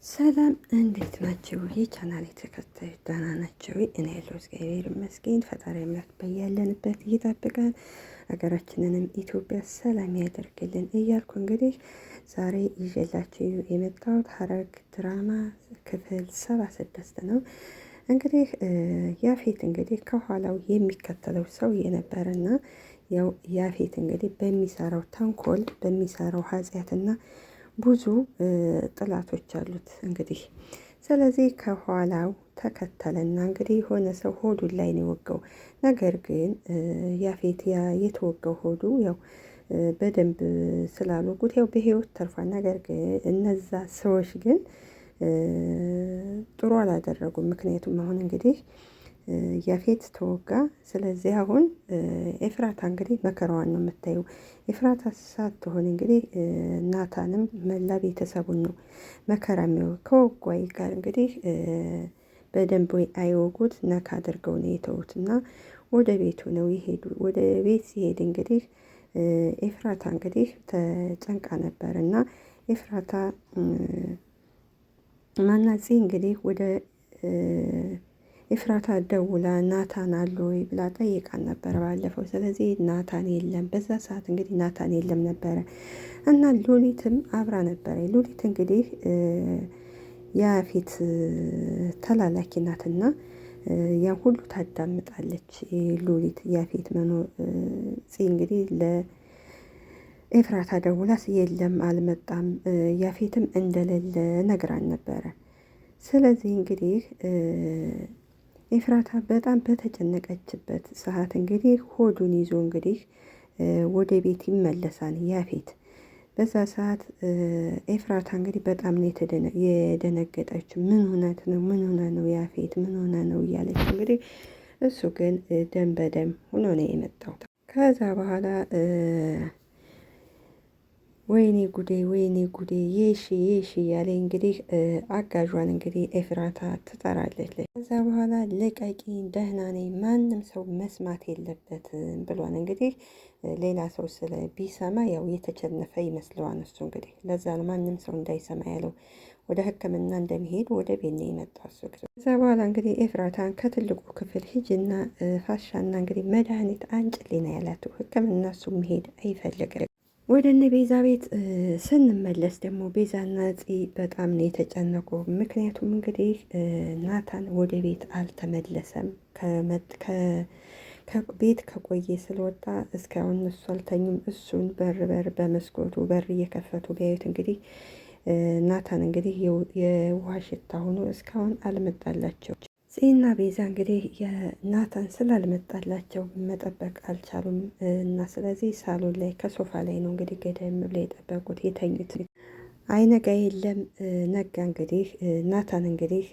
ሰላም እንዴት ናቸው? የቻናል ተከታዮች ደህና ናቸው? እኔ ያለው እግዚአብሔር ይመስገን። ፈጣሪ አምላክ በያለንበት ይጠብቃል፣ ሀገራችንንም ኢትዮጵያ ሰላም ያደርግልን እያልኩ እንግዲህ ዛሬ ይዤላችሁ የመጣሁት ሐረግ ድራማ ክፍል 76 ነው። እንግዲህ ያፌት እንግዲህ ከኋላው የሚከተለው ሰው የነበረና ያው ያፌት እንግዲህ በሚሰራው ተንኮል በሚሰራው ኃጢአትና ብዙ ጥላቶች አሉት እንግዲህ። ስለዚህ ከኋላው ተከተለና እንግዲህ የሆነ ሰው ሆዱን ላይ ነው የወጋው። ነገር ግን ያፌት የተወጋው ሆዱ ያው በደንብ ስላልወጉት ያው በህይወት ተርፏል። ነገር ግን እነዛ ሰዎች ግን ጥሩ አላደረጉም። ምክንያቱም አሁን እንግዲህ ያፌት ተወጋ። ስለዚህ አሁን ኤፍራታ እንግዲህ መከራዋን ነው የምታየው። ኤፍራታ ሳትሆን እንግዲህ ናታንም መላ ቤተሰቡን ነው መከራ የሚያው ከወጓይ ጋር እንግዲህ በደንብ ወይ አይወጉት ነካ አድርገው ነው የተውት እና ወደ ቤቱ ነው ይሄዱ። ወደ ቤት ሲሄድ እንግዲህ ኤፍራታ እንግዲህ ተጨንቃ ነበር እና ኤፍራታ ማናጺ እንግዲህ ወደ ኤፍራታ ደውላ ናታን አለ ወይ ብላ ጠይቃን ነበር ባለፈው። ስለዚህ ናታን የለም፣ በዛ ሰዓት እንግዲህ ናታን የለም ነበረ እና ሉሊትም አብራ ነበረ። ሉሊት እንግዲህ ያፌት ተላላኪ ናትና ያን ሁሉ ታዳምጣለች። ሉሊት ያፌት መኖር እንግዲህ ለኤፍራታ ደውላ የለም አልመጣም፣ ያፌትም እንደሌለ ነግራን ነበረ። ስለዚህ እንግዲህ ኤፍራታ በጣም በተጨነቀችበት ሰዓት እንግዲህ ሆዱን ይዞ እንግዲህ ወደ ቤት ይመለሳል ያፌት። በዛ ሰዓት ኤፍራታ እንግዲህ በጣም ነው የደነገጠችው። ምን ሆነት ነው? ምን ሆነ ነው ያፌት? ምን ሆነ ነው እያለች እንግዲህ እሱ ግን ደም በደም ሆኖ ነው የመጣው። ከዛ በኋላ ወይኔ ጉዴ ወይኔ ጉዴ የሺ እያለ እንግዲህ አጋዧን እንግዲህ ኤፍራታ ትጠራለች። ከዛ በኋላ ልቀቂ፣ ደህና ነኝ፣ ማንም ሰው መስማት የለበትም ብሏን እንግዲህ ሌላ ሰው ስለ ቢሰማ ያው የተቸነፈ ይመስለዋል እሱ እንግዲህ ለዛ ነው ማንም ሰው እንዳይሰማ ያለው። ወደ ሕክምና እንደሚሄድ ወደ ቤት ነው የመጣው እሱ። ከዛ በኋላ እንግዲህ ኤፍራታን ከትልቁ ክፍል ሂጅና ፋሻና እንግዲህ መድኃኒት አንጭልኝ ነው ያላት። ሕክምና እሱ መሄድ አይፈልግም። ወደ እነ ቤዛ ቤት ስንመለስ ደግሞ ቤዛና ፂ በጣም ነው የተጨነቁ። ምክንያቱም እንግዲህ ናታን ወደ ቤት አልተመለሰም። ቤት ከቆየ ስለወጣ እስካሁን እሱ አልተኙም። እሱን በር በመስኮቱ በር እየከፈቱ ቢያዩት እንግዲህ ናታን እንግዲህ የውሃ ሽታ ሆኖ እስካሁን አልመጣላቸው። ፂና ቤዛ እንግዲህ የናታን ስላልመጣላቸው መጠበቅ አልቻሉም እና ስለዚህ ሳሎን ላይ ከሶፋ ላይ ነው እንግዲህ ገደም ብለው የጠበቁት የተኙት። አይነጋ የለም ነጋ። እንግዲህ ናታን እንግዲህ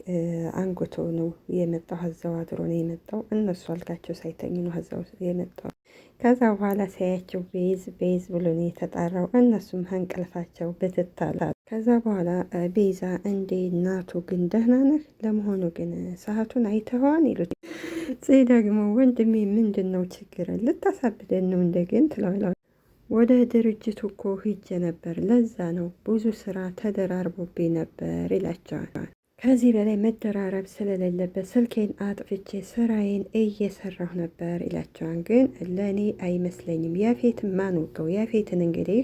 አንጎቶ ነው የመጣው፣ ሀዛው አድሮ ነው የመጣው። እነሱ አልጋቸው ሳይተኙ ነው ሀዛው የመጣው። ከዛ በኋላ ሳያቸው ቤዝ ብሎ ነው የተጣራው። እነሱም እንቅልፋቸው ብትታላ። ከዛ በኋላ ቤዛ እንዴ እናቱ ግን ደህና ነህ? ለመሆኑ ግን ሰዓቱን አይተኸዋን? ይሉት ደግሞ ወንድሜ ምንድን ነው ችግር? ልታሳብደን ነው እንደግን ትለዋለች። ወደ ድርጅቱ እኮ ሂጄ ነበር፣ ለዛ ነው ብዙ ስራ ተደራርቦብኝ ነበር ይላቸዋል። ከዚህ በላይ መደራረብ ስለሌለበት ስልኬን አጥፍቼ ስራዬን እየሰራሁ ነበር ይላቸዋል። ግን ለእኔ አይመስለኝም። ያፌትን ማን ወገው? ያፌትን እንግዲህ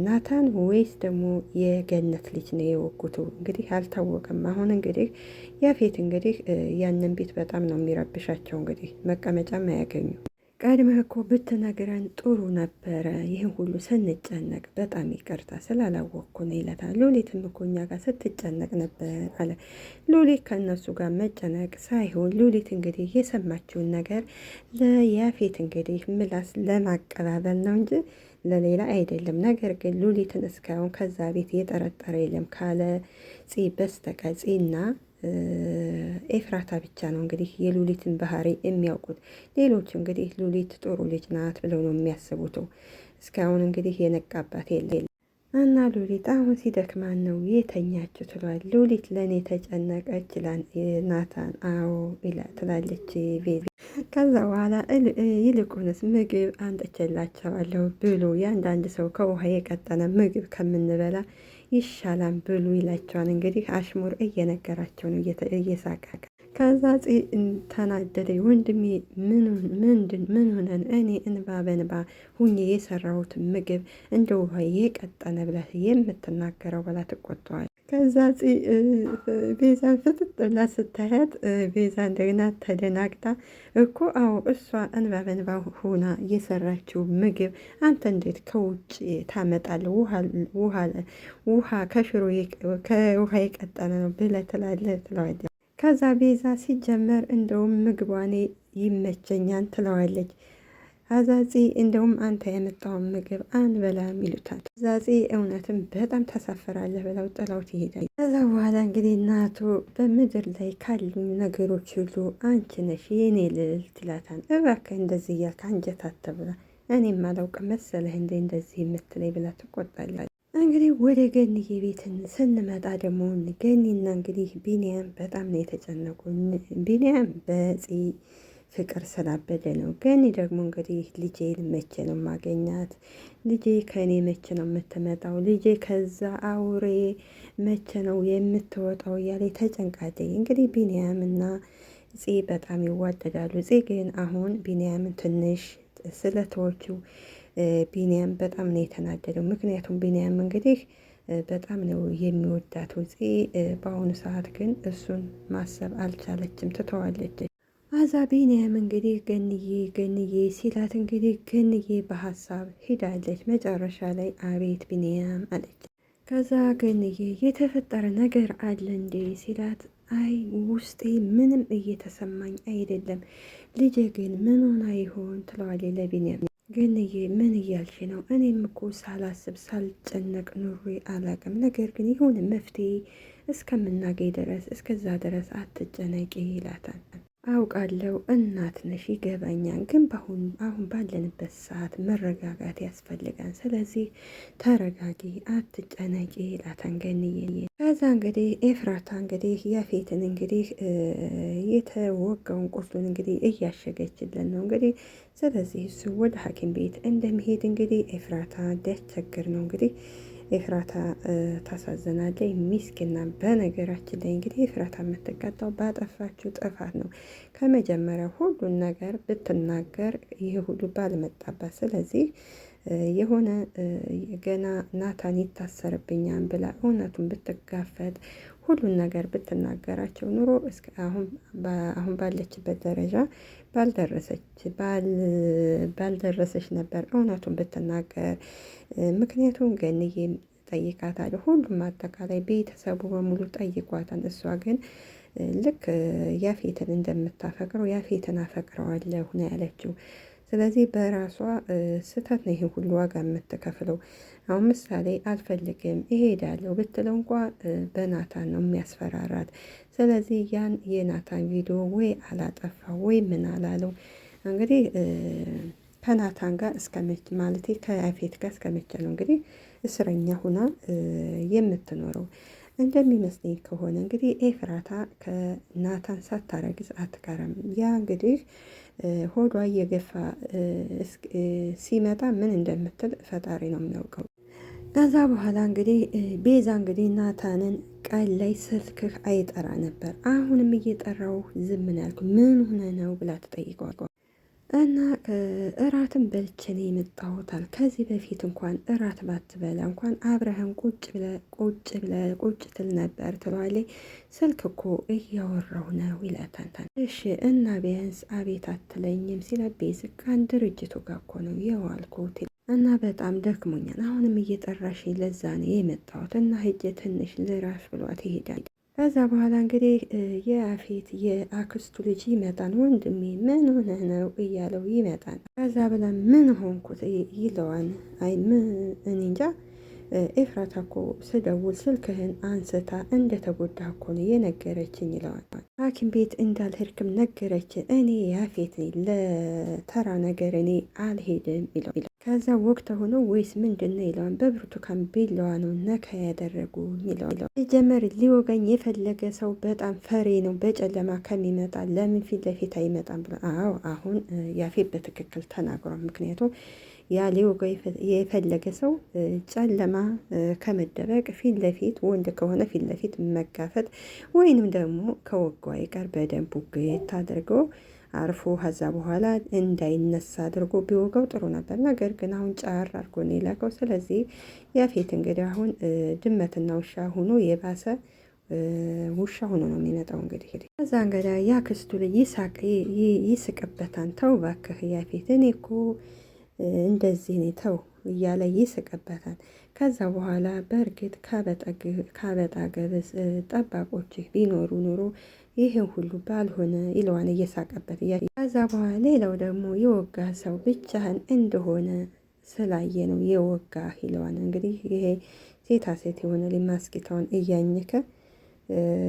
ናታን ወይስ ደግሞ የገነት ልጅ ነው የወጉቱ? እንግዲህ አልታወቀም። አሁን እንግዲህ ያፌት እንግዲህ ያንን ቤት በጣም ነው የሚረብሻቸው። እንግዲህ መቀመጫም አያገኙ። ቀድመህ እኮ ብትነግረን ጥሩ ነበረ፣ ይህን ሁሉ ስንጨነቅ በጣም ይቅርታ ስላላወቅኩ ነው ይለታል። ሉሊትም እኮ እኛ ጋር ስትጨነቅ ነበር አለ። ሉሊት ከእነሱ ጋር መጨነቅ ሳይሆን ሉሊት እንግዲህ የሰማችውን ነገር ለያፌት እንግዲህ ምላስ ለማቀባበል ነው እንጂ ለሌላ አይደለም። ነገር ግን ሉሊትን እስካሁን ከዛ ቤት የጠረጠረ የለም ካለ ፂ በስተቀር ፂና ኤፍራታ ብቻ ነው እንግዲህ የሉሊትን ባህሪ የሚያውቁት። ሌሎቹ እንግዲህ ሉሊት ጥሩ ልጅ ናት ብለው ነው የሚያስቡት። እስካሁን እንግዲህ የነቃባት የለም እና ሉሊት አሁን ሲደክማን ነው የተኛችው ትሏል። ሉሊት ለእኔ ተጨነቀች ናታን አዎ ትላለች ቤዛ። ከዛ በኋላ ይልቁንስ ምግብ አንጥቼላቸዋለሁ ብሎ የአንዳንድ ሰው ከውሃ የቀጠነ ምግብ ከምንበላ ይሻላል ብሉ ይላቸዋል። እንግዲህ አሽሙር እየነገራቸው ነው እየሳቀ። ከዛ ተናደደ። ወንድሜ ምን ሆነን እኔ እንባ በንባ ሁኜ የሰራሁት ምግብ እንደ ውሃ የቀጠነ ብለህ የምትናገረው ብላ ትቆጣዋል። ከዛ ቤዛን ፍጥጥ ብላ ስታያት ቤዛ እንደገና ተደናግጣ እኮ አዎ እሷ እንባ በንባ ሆና የሰራችው ምግብ አንተ እንዴት ከውጭ ታመጣለህ? ውሃ ከውሃ የቀጠነ ነው ብለህ ትለዋለች። ከዛ ቤዛ ሲጀመር እንደውም ምግቧኔ ይመቸኛል ትለዋለች። አዛጺ እንደውም አንተ የመጣውን ምግብ አንበላም ይሉታል። አዛጺ እውነትም በጣም ታሳፍራለህ ብለው ጥለውት ይሄዳል። ከዛ በኋላ እንግዲህ እናቱ በምድር ላይ ካሉኝ ነገሮች ሁሉ አንቺ ነሽ የኔ ልዕልት ይላታል። እባክህ እንደዚህ እያልክ አንጀት አትብላ፣ እኔም አላውቅ መሰለህ እንደዚህ የምትለኝ ብላ ትቆጣለች። እንግዲህ ወደ ገንዬ ቤትን ስንመጣ ደግሞ ገኒና እንግዲህ ቢኒያም በጣም ነው የተጨነቁ። ቢኒያም በፂ ፍቅር ስላበደ ነው። ገኒ ደግሞ እንግዲህ ልጄን መቼ ነው ማገኛት? ልጄ ከእኔ መቼ ነው የምትመጣው? ልጄ ከዛ አውሬ መቼ ነው የምትወጣው? እያለ ተጨንቃለች። እንግዲህ ቢኒያም እና ፂ በጣም ይዋደዳሉ። ፂ ግን አሁን ቢኒያምን ትንሽ ስለተወችው ቢኒያም በጣም ነው የተናደደው። ምክንያቱም ቢኒያም እንግዲህ በጣም ነው የሚወዳት ፂ። በአሁኑ ሰዓት ግን እሱን ማሰብ አልቻለችም፣ ትተዋለች። አዛ ቢኒያም እንግዲህ ገንዬ ሲላት እንግዲህ ገንዬ በሀሳብ ሂዳለች። መጨረሻ ላይ አቤት ቢኒያም አለች። ከዛ ገንዬ የተፈጠረ ነገር አለ እንዴ ሲላት አይ ውስጤ ምንም እየተሰማኝ አይደለም፣ ልጄ ግን ምን ሆና ይሆን ትለዋለች ለቢኒያም። ገንዬ ምን እያልሽ ነው? እኔም እኮ ሳላስብ ሳልጨነቅ ኑሬ አላቅም። ነገር ግን የሆነ መፍትሄ እስከምናገኝ ድረስ እስከዛ ድረስ አትጨነቂ ይላታል። አውቃለሁ እናት ነሽ ይገባኛል፣ ግን አሁን ባለንበት ሰዓት መረጋጋት ያስፈልጋል። ስለዚህ ተረጋጊ፣ አትጨነቂ ይላታል ገንዬ። ከዛ እንግዲህ ኤፍራታ እንግዲህ ያፌትን እንግዲህ የተወጋውን ቁስሉን እንግዲህ እያሸገችለን ነው እንግዲህ። ስለዚህ እሱ ወደ ሐኪም ቤት እንደሚሄድ እንግዲህ ኤፍራታ ሊያስቸግር ነው እንግዲህ። ኤፍራታ ታሳዝናለች፣ ሚስኪና። በነገራችን ላይ እንግዲህ ኤፍራታ የምትቀጣው ባጠፋችው ጥፋት ነው። ከመጀመሪያው ሁሉን ነገር ብትናገር ይህ ሁሉ ባልመጣባት። ስለዚህ የሆነ ገና ናታን ይታሰርብኛል ብላ እውነቱን ብትጋፈጥ ሁሉን ነገር ብትናገራቸው ኑሮ እስከ አሁን ባለችበት ደረጃ ባልደረሰች ነበር እውነቱን ብትናገር። ምክንያቱም ገንዬ ጠይቃታል። ሁሉም አጠቃላይ ቤተሰቡ በሙሉ ጠይቋታል። እሷ ግን ልክ ያፌትን እንደምታፈቅረው ያፌትን አፈቅረዋለሁ ነው ያለችው። ስለዚህ በራሷ ስህተት ነው ይሄ ሁሉ ዋጋ የምትከፍለው። አሁን ምሳሌ አልፈልግም እሄዳለሁ ብትለው እንኳ በናታን ነው የሚያስፈራራት። ስለዚህ ያን የናታን ቪዲዮ ወይ አላጠፋው ወይ ምን አላለው እንግዲህ ከናታን ጋር እስከመቼ ማለት ከያፌት ጋር እስከመቼ ነው እንግዲህ እስረኛ ሁና የምትኖረው? እንደሚመስለኝ ከሆነ እንግዲህ ኤፍራታ ከናታን ሳታረግዝ አትቀርም። ያ እንግዲህ ሆዷ እየገፋ ሲመጣ ምን እንደምትል ፈጣሪ ነው የሚያውቀው። ከዛ በኋላ እንግዲህ ቤዛ እንግዲህ ናታንን ቀን ላይ ስልክህ አይጠራ ነበር፣ አሁንም እየጠራው ዝም ነው ያልኩ፣ ምን ሆነ ነው ብላ ትጠይቀዋል። እና እራትን በልቼን የመጣሁታል። ከዚህ በፊት እንኳን እራት ባትበላ እንኳን አብረህን ቁጭ ትል ነበር ትለዋለች። ስልክ እኮ እያወራሁ ነው ይላታል። እሺ እና ቢያንስ አቤት አትለኝም ሲላት ቤዝቃን ድርጅቱ ጋር እኮ ነው የዋልኩት እና በጣም ደክሞኛል፣ አሁንም እየጠራሽ ለዛ ነው የመጣሁት እና ሂጅ ትንሽ ልራፍ ብሏት ይሄዳል። ከዛ በኋላ እንግዲህ የያፌት የአክስቱ ልጅ ይመጣን። ወንድሜ ምን ሆነህ ነው እያለው ይመጣል። ከዛ ብላ ምን ሆንኩት ይለዋን። አይ ምን እኔ እንጃ ኤፍራታ እኮ ስደውል ስልክህን አንስታ እንደተጎዳ እኮ ነው የነገረችኝ ይለዋል። ሐኪም ቤት እንዳልሄድክም ነገረች። እኔ ያፌት ለተራ ነገር እኔ አልሄድም ይለው። ከዛ ወቅት ሆኖ ወይስ ምንድን ነው ይለዋል። በብርቱካን ቢላዋ ነው ነካ ያደረጉ ይለዋል። ሲጀመር ሊወጋኝ የፈለገ ሰው በጣም ፈሪ ነው። በጨለማ ከሚመጣ ለምን ፊት ለፊት አይመጣም ብሎ አዎ አሁን ያፌት በትክክል ተናግሯል። ምክንያቱም ያ ሊወጋው የፈለገ ሰው ጨለማ ከመደበቅ ፊት ለፊት ወንድ ከሆነ ፊት ለፊት መጋፈጥ ወይንም ደግሞ ከወጋው አይቀር በደንብ ውግት አድርገው አርፎ ከዛ በኋላ እንዳይነሳ አድርጎ ቢወጋው ጥሩ ነበር። ነገር ግን አሁን ጫር አድርጎ ነው የላከው። ስለዚህ ያፌት እንግዲህ አሁን ድመትና ውሻ ሆኖ የባሰ ውሻ ሆኖ ነው የሚመጣው። እንግዲህ ከዛ እንግዲህ ያክስቱ ልጅ ይስቅበታል። ተው እባክህ ያፌት፣ እኔ እኮ እንደዚህ ነው ተው እያለ ይስቅበታል። ከዛ በኋላ በእርግጥ ካበጣ ገብስ ጠባቆችህ ቢኖሩ ኑሮ ይህን ሁሉ ባልሆነ ይለዋን እየሳቀበት። ከዛ በኋላ ሌላው ደግሞ የወጋ ሰው ብቻህን እንደሆነ ስላየ ነው የወጋ ይለዋን። እንግዲህ ይሄ ሴታ ሴት የሆነ ሊማስጌታውን እያኘከ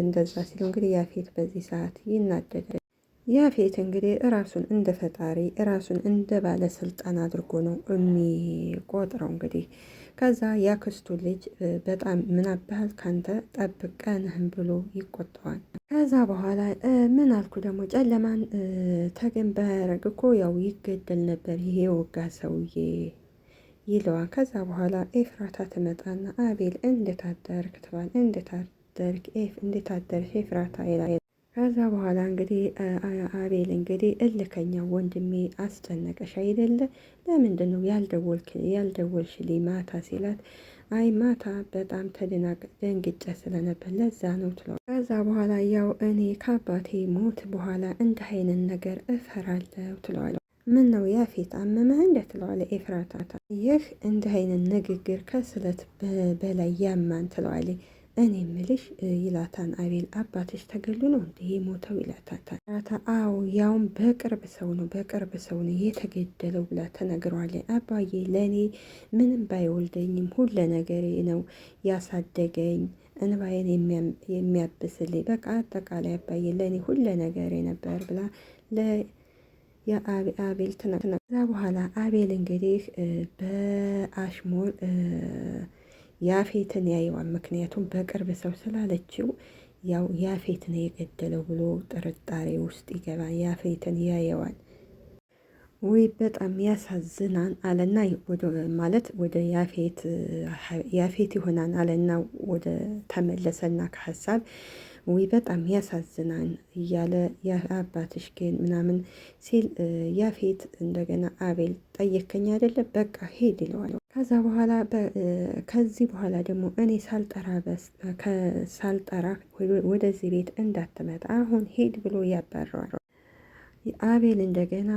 እንደዛ ሲለው እንግዲህ ያፌት በዚህ ሰዓት ይናደዳል። ያፌት እንግዲህ እራሱን እንደ ፈጣሪ እራሱን እንደ ባለስልጣን አድርጎ ነው የሚቆጥረው። እንግዲህ ከዛ ያክስቱ ልጅ በጣም ምን አባህል ካንተ ጠብቀንህም ብሎ ይቆጣዋል። ከዛ በኋላ ምን አልኩ ደግሞ ጨለማን ተገን ባያረግ እኮ ያው ይገደል ነበር ይሄ ወጋ ሰውዬ ይለዋል። ከዛ በኋላ ኤፍራታ ትመጣና አቤል እንድታደርክ ትባል እንድታደርክ ኤፍራታ ይላል። ከዛ በኋላ እንግዲህ አቤል እንግዲህ እልከኛ ወንድሜ አስጨነቀሽ አይደለ? ለምንድን ነው ያልደወልሽልኝ ማታ ሲላት፣ አይ ማታ በጣም ደንግጬ ስለነበር ለዛ ነው ትለው። ከዛ በኋላ ያው እኔ ከአባቴ ሞት በኋላ እንደ አይነት ነገር እፈራለሁ ትለዋለሁ። ምን ነው ያፌት አመመህ እንደ ትለዋለ ኤፍራታ። ይህ እንደ አይነት ንግግር ከስለት በላይ ያማን ትለዋለ። እኔ ምልሽ ይላታን አቤል አባትሽ ተገሉ ነው እንዴ ሞተው ይላታታል። አዎ ያውም በቅርብ ሰው ነው የተገደለው ብላ ተነግሯለ። አባዬ ለእኔ ምንም ባይወልደኝም ሁለ ነገሬ ነው ያሳደገኝ እንባዬን የሚያብስልኝ በቃ አጠቃላይ አባዬ ለእኔ ሁለ ነገሬ ነበር ብላ የአቤል ትነግረዋለች። ከዛ በኋላ አቤል እንግዲህ በአሽሙር ያፌትን ያየዋል። ምክንያቱም በቅርብ ሰው ስላለችው ያው ያፌት ነው የገደለው ብሎ ጥርጣሬ ውስጥ ይገባል። ያፌትን ያየዋል። ወይ በጣም ያሳዝናን አለና ማለት ወደ ያፌት ይሆናል አለና ወደ ተመለሰና ከሀሳብ ወይ በጣም ያሳዝናን እያለ የአባትሽ ግን ምናምን ሲል ያፌት እንደገና አቤል ጠየከኝ አይደለ በቃ ሄድ ይለዋል። ከዛ በኋላ ከዚህ በኋላ ደግሞ እኔ ሳልጠራ ወደዚህ ቤት እንዳትመጣ አሁን ሄድ ብሎ ያባረዋል። አቤል እንደገና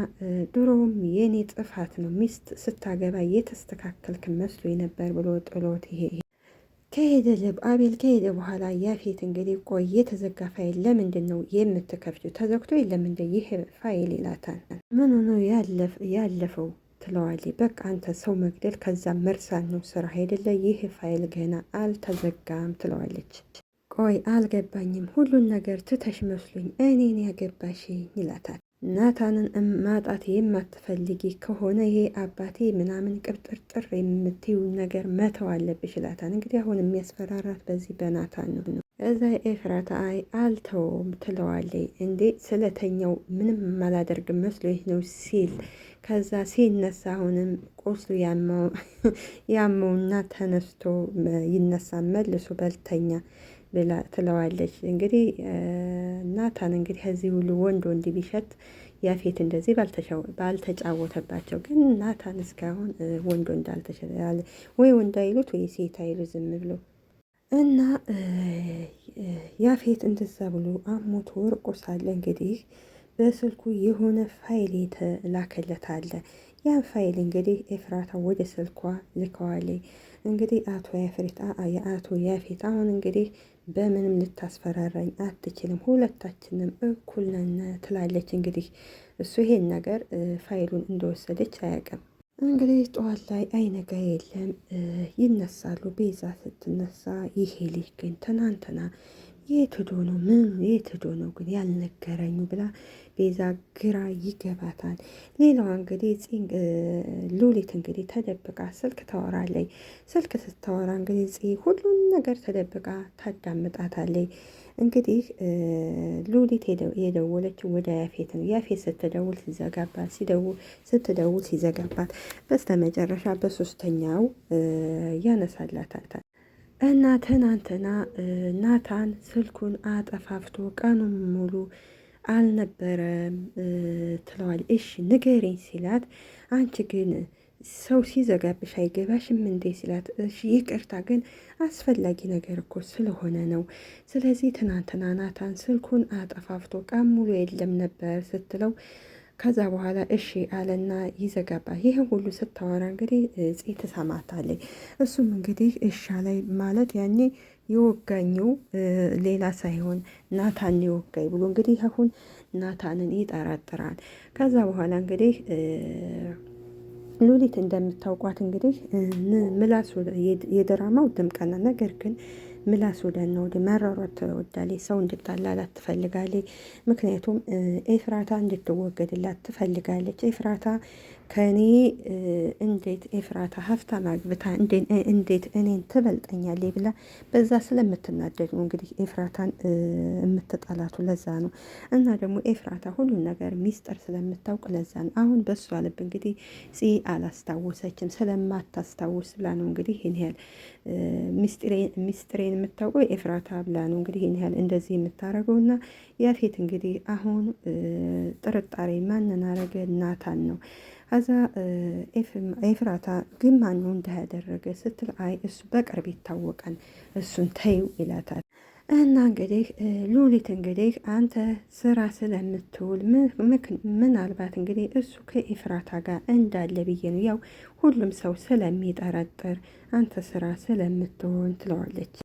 ድሮም የኔ ጥፋት ነው ሚስት ስታገባ የተስተካከልክ መስሎ ነበር ብሎ ጥሎት ይሄ አቤል ከሄደ በኋላ ያፌት እንግዲህ ቆይ የተዘጋ ፋይል ለምንድን ነው የምትከፍችው? ተዘግቶ የለም እንደ ይህ ፋይል ይላታል። ምን ነው ያለፈው ትለዋለች። በቃ አንተ ሰው መግደል ከዛ መርሳት ነው ስራ አይደለ? ይህ ፋይል ገና አልተዘጋም ትለዋለች። ቆይ አልገባኝም፣ ሁሉን ነገር ትተሽ መስሎኝ እኔን ያገባሽ ይላታል። ናታንን ማጣት የማትፈልጊ ከሆነ ይሄ አባቴ ምናምን ቅብጥርጥር የምትይው ነገር መተው አለብሽ ይላታል። እንግዲህ አሁን የሚያስፈራራት በዚህ በናታን ነው። እዛ ኤፍራታ አይ አልተውም ትለዋለች። እንዴ ስለተኛው ምንም ማላደርግ መስሎ ይህ ነው ሲል ከዛ ሲነሳ አሁንም ቁስሉ ያመውና ተነስቶ ይነሳ መልሶ በልተኛ ብላ ትለዋለች። እንግዲህ ናታን እንግዲህ ከዚህ ሁሉ ወንድ ቢሸት ያፌት እንደዚህ ባልተጫወተባቸው፣ ግን ናታን እስካሁን ወንድ እንዳልተሸለ ወይ ወንድ አይሉት ወይ ሴት አይሉ ዝም ብሎ እና ያፌት እንደዛ ብሎ አሞቶ ወርቆ ሳለ እንግዲህ በስልኩ የሆነ ፋይል የተላከለት አለ። ያን ፋይል እንግዲህ ኤፍራታ ወደ ስልኳ ልከዋለች። እንግዲህ የአቶ ያፌት አሁን እንግዲህ በምንም ልታስፈራራኝ አትችልም፣ ሁለታችንም እኩል ነን ትላለች። እንግዲህ እሱ ይሄን ነገር ፋይሉን እንደወሰደች አያውቅም። እንግዲህ ጠዋት ላይ አይነጋ የለም ይነሳሉ። ቤዛ ስትነሳ ይሄ ልጅ ግን ትናንትና የት ሄዶ ነው ግን ያልነገረኝ ብላ ቤዛ ግራ ይገባታል። ሌላዋ እንግዲህ ሉሊት እንግዲህ ተደብቃ ስልክ ታወራለች። ስልክ ስታወራ እንግዲህ ሁሉን ነገር ተደብቃ ታዳምጣታለች። እንግዲህ ሉሊት የደወለችው ወደ ያፌት ነው። ያፌት ስትደውል ሲዘጋባት፣ ስትደውል ሲዘጋባት፣ በስተመጨረሻ በሶስተኛው ያነሳላታል። እና ትናንትና ናታን ስልኩን አጠፋፍቶ ቀኑን ሙሉ አልነበረም ትለዋል። እሺ ንገሪኝ ሲላት፣ አንቺ ግን ሰው ሲዘጋብሽ አይገባሽም እንዴ ሲላት፣ እሺ ይቅርታ ግን አስፈላጊ ነገር እኮ ስለሆነ ነው። ስለዚህ ትናንትና ናታን ስልኩን አጠፋፍቶ ቀን ሙሉ የለም ነበር ስትለው፣ ከዛ በኋላ እሺ አለና ይዘጋባል። ይህን ሁሉ ስታወራ እንግዲህ ፂ ትሰማታለች። እሱም እንግዲህ እሻ ላይ ማለት ያኔ የወጋኘው ሌላ ሳይሆን ናታን የወጋኝ ብሎ እንግዲህ አሁን ናታንን ይጠራጥራል። ከዛ በኋላ እንግዲህ ሉሊት እንደምታውቋት እንግዲህ ምላሱ የድራማው ድምቀና፣ ነገር ግን ምላስ ወደና ወደ መራሯት ትወዳለች። ሰው እንድጣላላት ትፈልጋለች። ምክንያቱም ኤፍራታ እንድትወገድላት ትፈልጋለች። ኤፍራታ ከኔ እንዴት ኤፍራታ ሀብታም አግብታ እንዴት እኔን ትበልጠኛለች ብላ በዛ ስለምትናደድ ነው እንግዲህ ኤፍራታን የምትጠላቱ። ለዛ ነው። እና ደግሞ ኤፍራታ ሁሉን ነገር ሚስጥር ስለምታውቅ ለዛ ነው። አሁን በሷ ልብ እንግዲህ ፂ አላስታወሰችም። ስለማታስታውስ ብላ ነው እንግዲህ ይህን ያህል ሚስጥሬን የምታውቀው ኤፍራታ ብላ ነው እንግዲህ ይህን ያህል እንደዚህ የምታደርገው። እና ያፌት እንግዲህ አሁን ጥርጣሬ ማንን አረገ? ናታን ነው። ከዛ ኤፍራታ ግን ማነው እንዳያደረገ ስትል፣ አይ እሱ በቅርብ ይታወቃል፣ እሱን ተይው ይላታል። እና እንግዲህ ሉሊት እንግዲህ አንተ ስራ ስለምትውል ምናልባት እንግዲህ እሱ ከኤፍራታ ጋር እንዳለ ብዬ ነው፣ ያው ሁሉም ሰው ስለሚጠረጥር አንተ ስራ ስለምትሆን ትለዋለች።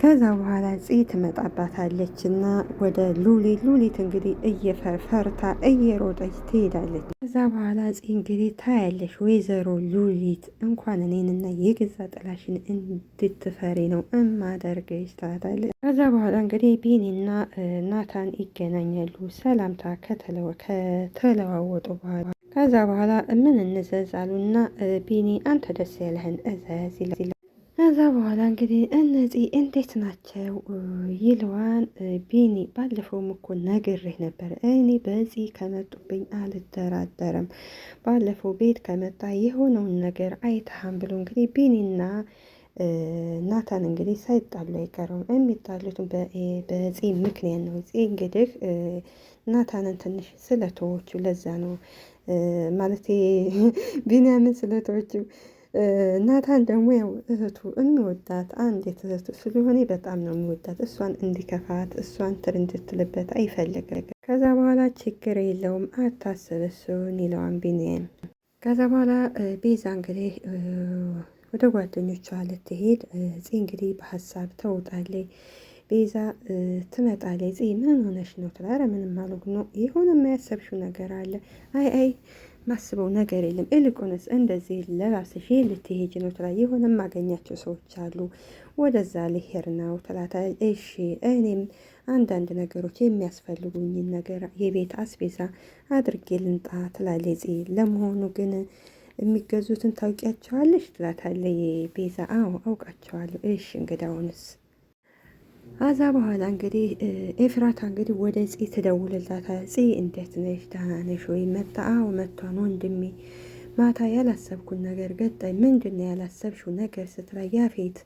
ከዛ በኋላ ፂ ትመጣባታለች እና ወደ ሉሊት እንግዲህ እየፈርታ እየሮጠች ትሄዳለች። ከዛ በኋላ ፂ እንግዲህ ታያለሽ፣ ወይዘሮ ሉሊት እንኳን እኔንና የገዛ ጥላሽን እንድትፈሪ ነው እማደርገች ትላታለች። ከዛ በኋላ እንግዲህ ቢኒና ናታን ይገናኛሉ። ሰላምታ ከተለዋወጡ በኋላ ከዛ በኋላ ምን እንዘዝ አሉና ቢኒ አንተ ደስ ያለህን እዘዝ ይላል። ከዛ በኋላ እንግዲህ እነዚህ እንዴት ናቸው ይለዋን። ቢኒ ባለፈውም እኮ ነግሬህ ነበር፣ እኔ በዚህ ከመጡብኝ አልደራደርም፣ ባለፈው ቤት ከመጣ የሆነውን ነገር አይተሃም ብሎ እንግዲህ ቢኒና ናታን እንግዲህ ሳይጣሉ አይቀርም። የሚጣሉትም በፂ ምክንያት ነው። ፂ እንግዲህ ናታንን ትንሽ ስለተወቹ ለዛ ነው ማለት ቢንያምን ስለተወቹ። ናታን ደግሞ ያው እህቱ የሚወዳት አንዲት እህቱ ስለሆነ በጣም ነው የሚወዳት። እሷን እንዲከፋት እሷን ትር እንድትልበት አይፈልግም። ከዛ በኋላ ችግር የለውም አታስብ እሱን ይለዋን ቢንያም። ከዛ በኋላ ቤዛ እንግዲህ ወደ ጓደኞቿ ልትሄድ ፂ እንግዲህ በሀሳብ ተውጣለች። ቤዛ ትመጣለች። ፂ ምን ሆነሽ ነው ትላ። ኧረ ምንም አልሆንኩ ነው፣ የሆነ የማያሰብሽው ነገር አለ። አይ ማስበው ነገር የለም፣ እልቁንስ እንደዚህ ለራስሽ ልትሄጅ ነው ትላ። የሆነ የማገኛቸው ሰዎች አሉ፣ ወደዛ ልሄድ ነው ትላታ። እሺ እኔም አንዳንድ ነገሮች የሚያስፈልጉኝን ነገር የቤት አስቤዛ አድርጌ ልንጣ ትላለች። ለመሆኑ ግን የሚገዙትን ታውቂያቸዋለሽ ትላታለች ቤዛ። አዎ አውቃቸዋለሁ። እሺ እንግዳውንስ አዛ በኋላ እንግዲህ ኤፍራታ እንግዲህ ወደ ፂ ትደውልላታል። ፂ እንዴት ነሽ? ደህና ነሽ ወይ? መጣ? አዎ መጥቷን ወንድሜ፣ ማታ ያላሰብኩን ነገር ገጠኝ። ምንድን ነው ያላሰብሽው ነገር ስትላት፣ ያፌት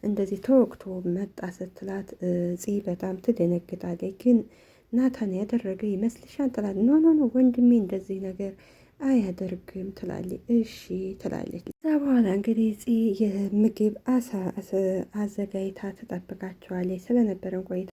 እንደዚህ ተወቅቶ መጣ ስትላት ፂ በጣም ትደነግጣለች። ግን ናታን ያደረገ ይመስልሻል ትላት። ኖ ወንድሜ እንደዚህ ነገር አያደርግም ትላለች። እሺ ትላለች። ከዛ በኋላ እንግዲህ ፂ የምግብ አዘጋጅታ ትጠብቃቸዋለች። ስለነበረን ቆይታ